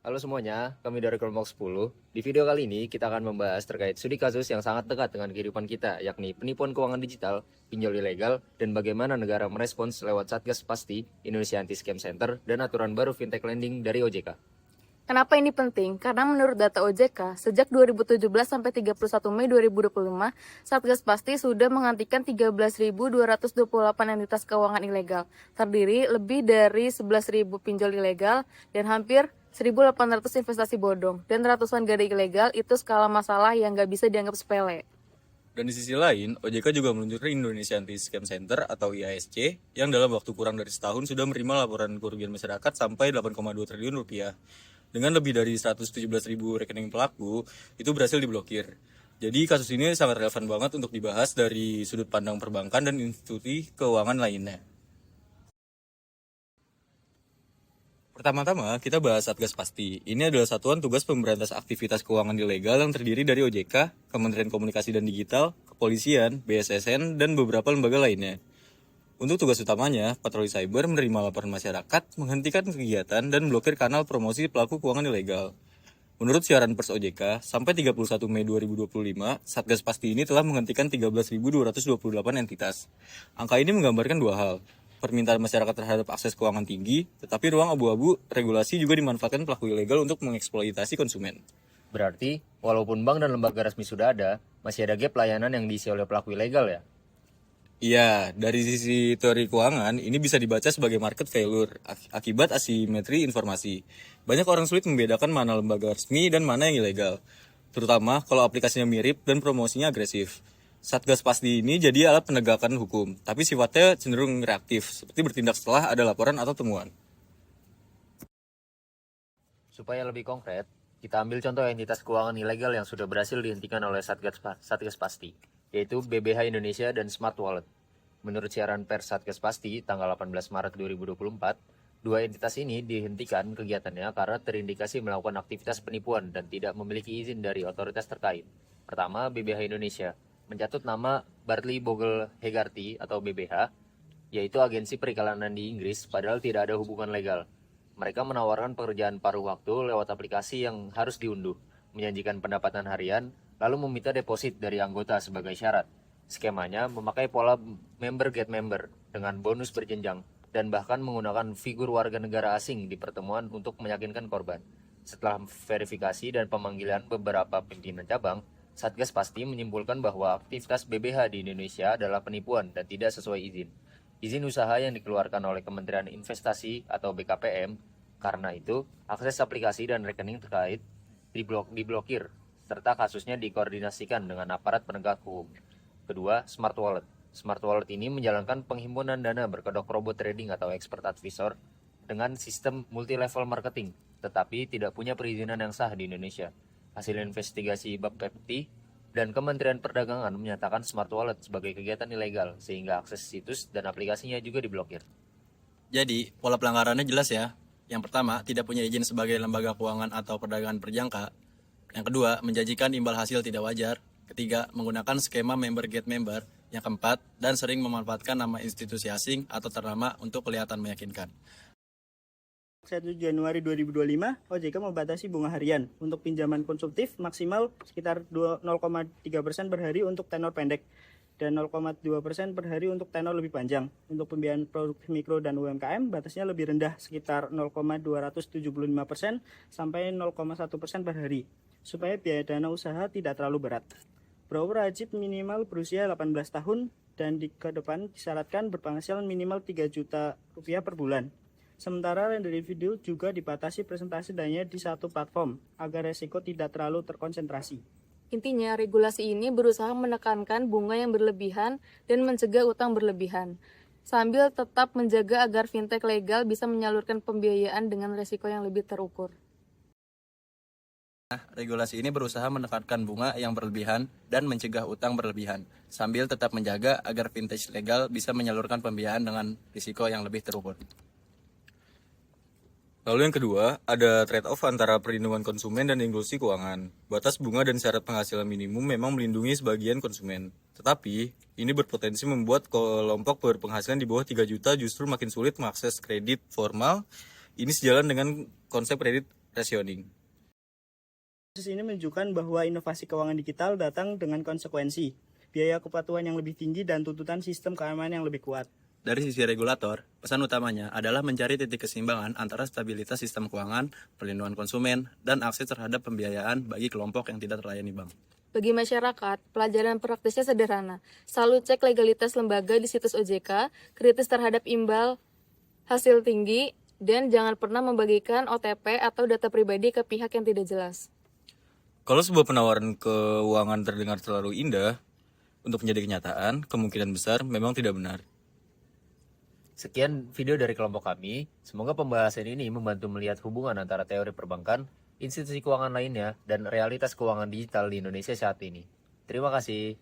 Halo semuanya, kami dari kelompok 10. Di video kali ini kita akan membahas terkait studi kasus yang sangat dekat dengan kehidupan kita, yakni penipuan keuangan digital, pinjol ilegal, dan bagaimana negara merespons lewat Satgas Pasti, Indonesia Anti-Scam Center, dan aturan baru fintech lending dari OJK. Kenapa ini penting? Karena menurut data OJK, sejak 2017 sampai 31 Mei 2025, Satgas Pasti sudah menghentikan 13.228 entitas keuangan ilegal, terdiri lebih dari 11.000 pinjol ilegal dan hampir 1.800 investasi bodong, dan ratusan gadai ilegal. Itu skala masalah yang nggak bisa dianggap sepele. Dan di sisi lain, OJK juga meluncurkan Indonesia Anti-Scam Center atau IASC yang dalam waktu kurang dari setahun sudah menerima laporan kerugian masyarakat sampai 8,2 triliun rupiah. Dengan lebih dari 117.000 rekening pelaku, itu berhasil diblokir. Jadi kasus ini sangat relevan banget untuk dibahas dari sudut pandang perbankan dan institusi keuangan lainnya. Pertama-tama, kita bahas Satgas Pasti. Ini adalah satuan tugas pemberantas aktivitas keuangan ilegal yang terdiri dari OJK, Kementerian Komunikasi dan Digital, Kepolisian, BSSN, dan beberapa lembaga lainnya. Untuk tugas utamanya, patroli cyber menerima laporan masyarakat, menghentikan kegiatan, dan blokir kanal promosi pelaku keuangan ilegal. Menurut siaran pers OJK, sampai 31 Mei 2025, Satgas Pasti ini telah menghentikan 13.228 entitas. Angka ini menggambarkan dua hal. Permintaan masyarakat terhadap akses keuangan tinggi, tetapi ruang abu-abu regulasi juga dimanfaatkan pelaku ilegal untuk mengeksploitasi konsumen. Berarti, walaupun bank dan lembaga resmi sudah ada, masih ada gap layanan yang diisi oleh pelaku ilegal ya? Iya, dari sisi teori keuangan, ini bisa dibaca sebagai market failure akibat asimetri informasi. Banyak orang sulit membedakan mana lembaga resmi dan mana yang ilegal, terutama kalau aplikasinya mirip dan promosinya agresif. Satgas Pasti ini jadi alat penegakan hukum, tapi sifatnya cenderung reaktif, seperti bertindak setelah ada laporan atau temuan. Supaya lebih konkret, kita ambil contoh entitas keuangan ilegal yang sudah berhasil dihentikan oleh Satgas Pasti, yaitu BBH Indonesia dan Smart Wallet. Menurut siaran pers Satgas Pasti tanggal 18 Maret 2024, dua entitas ini dihentikan kegiatannya karena terindikasi melakukan aktivitas penipuan dan tidak memiliki izin dari otoritas terkait. Pertama, BBH Indonesia mencatut nama Bartley Bogle Hegarty atau BBH, yaitu agensi periklanan di Inggris, padahal tidak ada hubungan legal. Mereka menawarkan pekerjaan paruh waktu lewat aplikasi yang harus diunduh, menjanjikan pendapatan harian, lalu meminta deposit dari anggota sebagai syarat. Skemanya memakai pola member get member dengan bonus berjenjang dan bahkan menggunakan figur warga negara asing di pertemuan untuk meyakinkan korban. Setelah verifikasi dan pemanggilan beberapa pimpinan cabang, Satgas Pasti menyimpulkan bahwa aktivitas BBH di Indonesia adalah penipuan dan tidak sesuai izin. Izin usaha yang dikeluarkan oleh Kementerian Investasi atau BKPM. Karena itu, akses aplikasi dan rekening terkait diblokir, serta kasusnya dikoordinasikan dengan aparat penegak hukum. Kedua, Smart Wallet. Smart Wallet ini menjalankan penghimpunan dana berkedok robot trading atau expert advisor dengan sistem multi-level marketing, tetapi tidak punya perizinan yang sah di Indonesia. Hasil investigasi Bapepti dan Kementerian Perdagangan menyatakan Smart Wallet sebagai kegiatan ilegal, sehingga akses situs dan aplikasinya juga diblokir. Jadi, pola pelanggarannya jelas ya. Yang pertama, tidak punya izin sebagai lembaga keuangan atau perdagangan berjangka. Yang kedua, menjanjikan imbal hasil tidak wajar. Ketiga, menggunakan skema member get member. Yang keempat, dan sering memanfaatkan nama institusi asing atau ternama untuk kelihatan meyakinkan. 1 Januari 2025, OJK membatasi bunga harian untuk pinjaman konsumtif maksimal sekitar 0,3% per hari untuk tenor pendek dan 0,2% per hari untuk tenor lebih panjang. Untuk pembiayaan produk mikro dan UMKM, batasnya lebih rendah sekitar 0,275% sampai 0,1% per hari, supaya biaya dana usaha tidak terlalu berat. Borrower wajib minimal berusia 18 tahun dan ke depan disyaratkan berpenghasilan minimal 3 juta rupiah per bulan. Sementara render video juga dibatasi presentasi dananya di satu platform agar resiko tidak terlalu terkonsentrasi. Intinya, regulasi ini berusaha menekankan bunga yang berlebihan dan mencegah utang berlebihan, sambil tetap menjaga agar fintech legal bisa menyalurkan pembiayaan dengan resiko yang lebih terukur. Regulasi ini berusaha menekankan bunga yang berlebihan dan mencegah utang berlebihan, sambil tetap menjaga agar fintech legal bisa menyalurkan pembiayaan dengan risiko yang lebih terukur. Lalu yang kedua, ada trade-off antara perlindungan konsumen dan inklusi keuangan. Batas bunga dan syarat penghasilan minimum memang melindungi sebagian konsumen. Tetapi, ini berpotensi membuat kelompok berpenghasilan di bawah 3 juta justru makin sulit mengakses kredit formal. Ini sejalan dengan konsep kredit rationing. Kasus ini menunjukkan bahwa inovasi keuangan digital datang dengan konsekuensi, biaya kepatuhan yang lebih tinggi dan tuntutan sistem keamanan yang lebih kuat. Dari sisi regulator, pesan utamanya adalah mencari titik keseimbangan antara stabilitas sistem keuangan, perlindungan konsumen, dan akses terhadap pembiayaan bagi kelompok yang tidak terlayani bank. Bagi masyarakat, pelajaran praktisnya sederhana. Selalu cek legalitas lembaga di situs OJK, kritis terhadap imbal hasil tinggi, dan jangan pernah membagikan OTP atau data pribadi ke pihak yang tidak jelas. Kalau sebuah penawaran keuangan terdengar terlalu indah untuk menjadi kenyataan, kemungkinan besar memang tidak benar. Sekian video dari kelompok kami. Semoga pembahasan ini membantu melihat hubungan antara teori perbankan, institusi keuangan lainnya, dan realitas keuangan digital di Indonesia saat ini. Terima kasih.